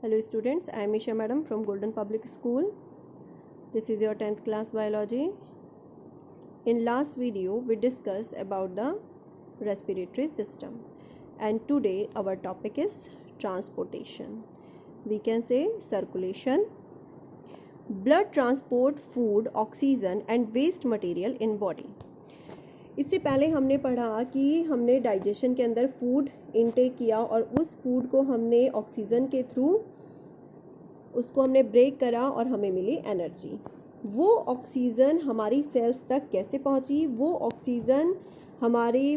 Hello students, I am Isha Madam from Golden Public School. This is your 10th class biology. In last video we discussed about the respiratory system and today our topic is transportation. We can say circulation. Blood transport food, oxygen and waste material in body. इससे पहले हमने पढ़ा कि हमने digestion के अंदर food intake किया और उस फूड को हमने ऑक्सीजन के थ्रू उसको हमने ब्रेक करा और हमें मिली एनर्जी। वो ऑक्सीजन हमारी सेल्स तक कैसे पहुंची, वो ऑक्सीजन हमारी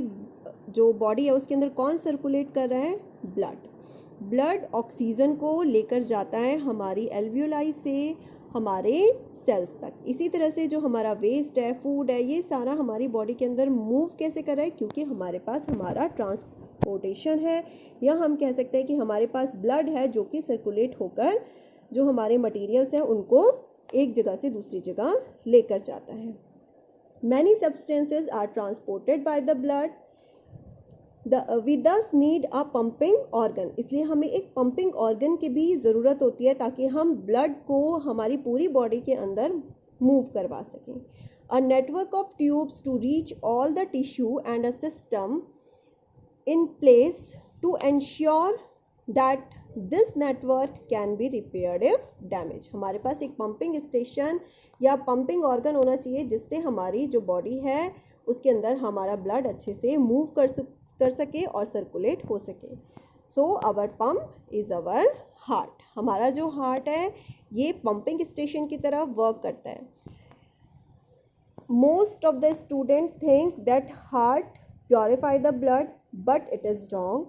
जो बॉडी है उसके अंदर कौन सर्कुलेट कर रहा है, ब्लड ऑक्सीजन को लेकर जाता है हमारी एल्वियोलाई से हमारे सेल्स तक। इसी तरह से जो हमारा वेस्ट है, फूड है, ये सारा हमारी बॉडी के अंदर मूव कैसे कर रहा है, क्योंकि हमारे पास हमारा ट्रांसपोर्टेशन है, या हम कह सकते हैं कि हमारे पास ब्लड है जो कि सर्कुलेट होकर जो हमारे मटेरियल्स हैं उनको एक जगह से दूसरी जगह लेकर जाता है। Many substances are transported by the blood. We thus need a pumping organ, इसलिए हमें एक पंपिंग ऑर्गन की भी ज़रूरत होती है ताकि हम ब्लड को हमारी पूरी बॉडी के अंदर मूव करवा सकें। A network of tubes to reach all the tissue and a system in place to ensure that this network can be repaired if damaged। हमारे पास एक पंपिंग स्टेशन या पंपिंग ऑर्गन होना चाहिए जिससे हमारी जो बॉडी है उसके अंदर हमारा ब्लड अच्छे से मूव कर सके और सर्कुलेट हो सके। So our pump is our heart. हमारा जो हार्ट है ये पंपिंग स्टेशन की तरह वर्क करता है। Most of the students think that heart purify the blood, but it is wrong.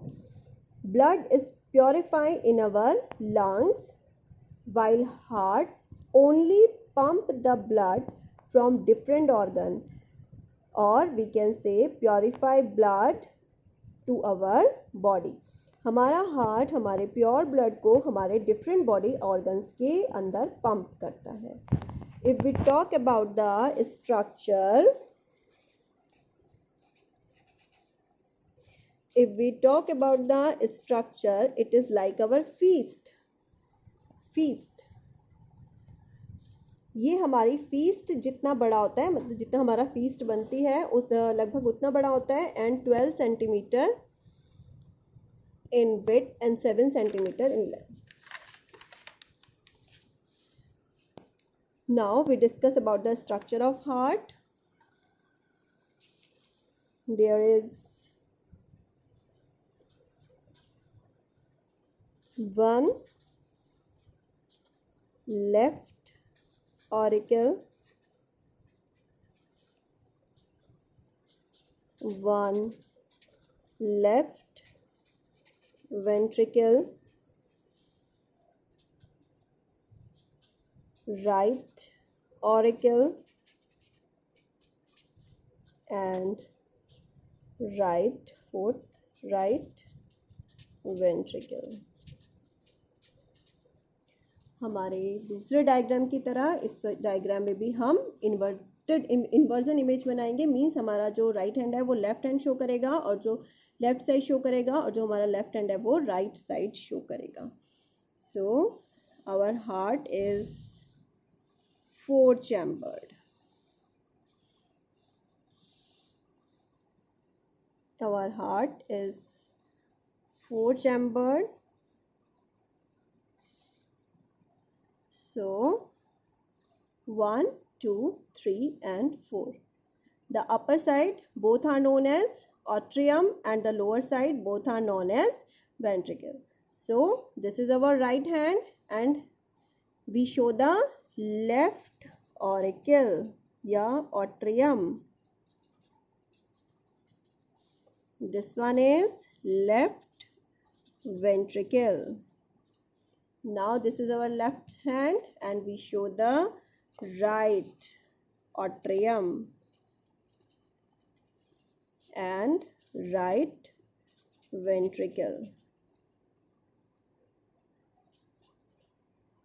Blood is purified in our lungs, while heart only pump the blood from different organ, or we can say purify blood to our body। हमारा heart हमारे pure blood को हमारे different body organs के अंदर pump करता है। If we talk about the structure, it is like our feast। ये हमारी फीस्ट जितना बड़ा होता है, मतलब जितना हमारा फीस्ट बनती है उस लगभग उतना बड़ा होता है, and 12 centimetre in width and 7 centimetre in length. Now we discuss about the structure of heart. There is one left auricle, one left ventricle, right auricle and right ventricle। हमारे दूसरे डायग्राम की तरह इस डायग्राम में भी हम inversion image बनाएंगे। Means हमारा जो राइट हैंड है वो लेफ्ट हैंड शो करेगा और जो लेफ्ट साइड शो करेगा, और जो हमारा लेफ्ट हैंड है वो राइट साइड शो करेगा। So our heart is 4 chambered। Our heart is 4 chambered। So 1, 2, 3 and 4। The upper side both are known as atrium and the lower side both are known as ventricle। So this is our right hand and we show the left auricle या atrium। This one is left ventricle। Now this is our left hand and we show the right atrium and right ventricle।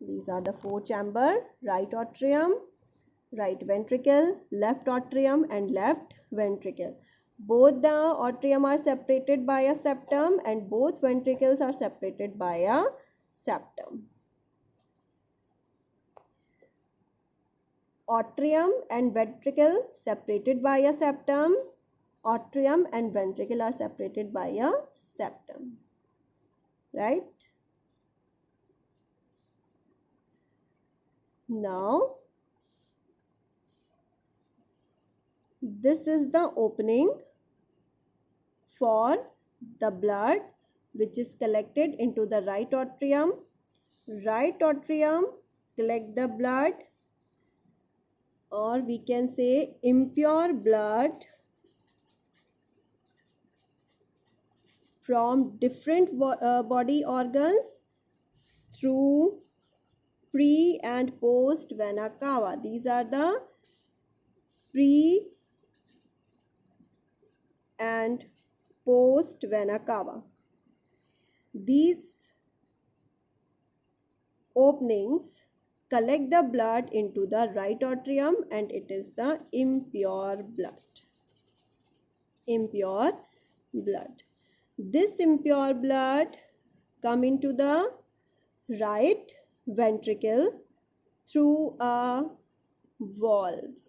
These are the 4 chamber: right atrium, right ventricle, left atrium and left ventricle। Both the atrium are separated by a septum and both ventricles are separated by a septum. Atrium and ventricle separated by a septum. Atrium and ventricle are separated by a septum. Right? Now, this is the opening for the blood which is collected into the right atrium. Right atrium collect the blood, or we can say impure blood from different body organs through pre and post vena cava. These are the pre and post vena cava. These openings collect the blood into the right atrium, and it is the impure blood. Impure blood. This impure blood come into the right ventricle through a valve.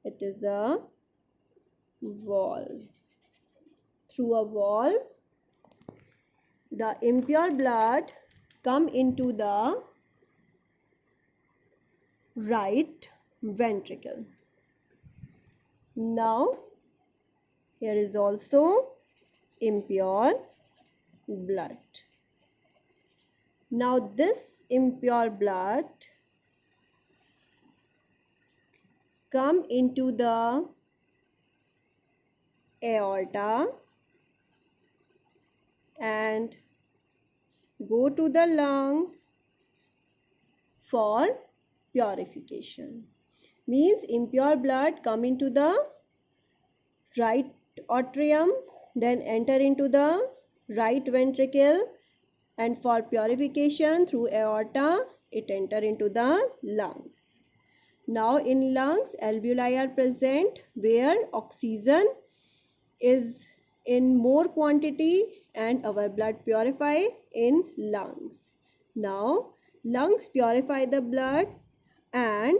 It is a valve. Through a valve, the impure blood come into the right ventricle. Now, here is also impure blood. Now, this impure blood come into the aorta and go to the lungs for purification. Means impure blood come into the right atrium, then enter into the right ventricle, and for purification through aorta it enter into the lungs. Now in lungs alveoli are present where oxygen is in more quantity and our blood purify in lungs. Now lungs purify the blood and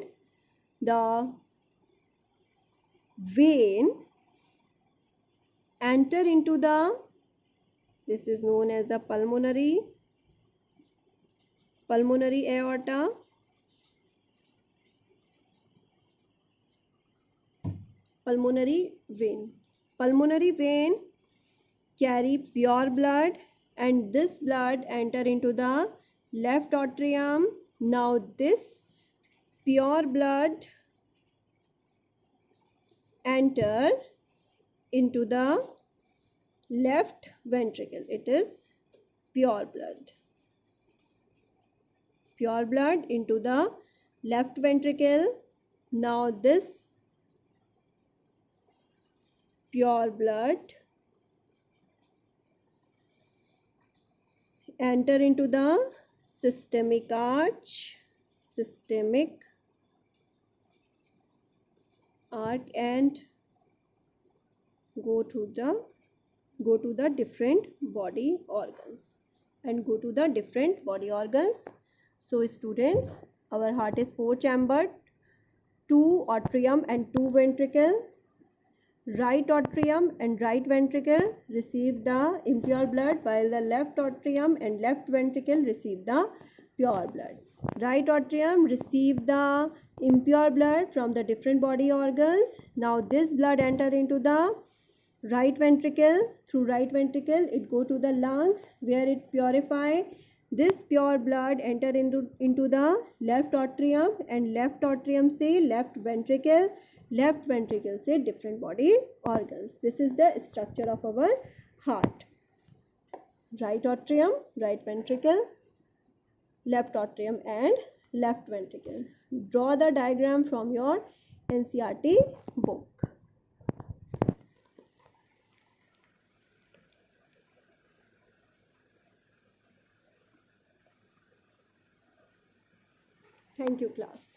the vein enter into the, this is known as the pulmonary aorta. Pulmonary vein carry pure blood and this blood enter into the left atrium. Now this pure blood enter into the left ventricle. It is pure blood. Pure blood into the left ventricle. Now this pure blood enter into the systemic arch and go to the different body organs So students, our heart is 4 chambered, 2 atrium and 2 ventricle. Right atrium and right ventricle receive the impure blood, while the left atrium and left ventricle receive the pure blood. Right atrium receive the impure blood from the different body organs. Now this blood enter into the right ventricle. Through right ventricle it go to the lungs where it purify. This pure blood enter into the left atrium, and left atrium say left ventricle say different body organs. This is the structure of our heart. Right atrium, right ventricle, left atrium and left ventricle. Draw the diagram from your NCERT book. Thank you, class.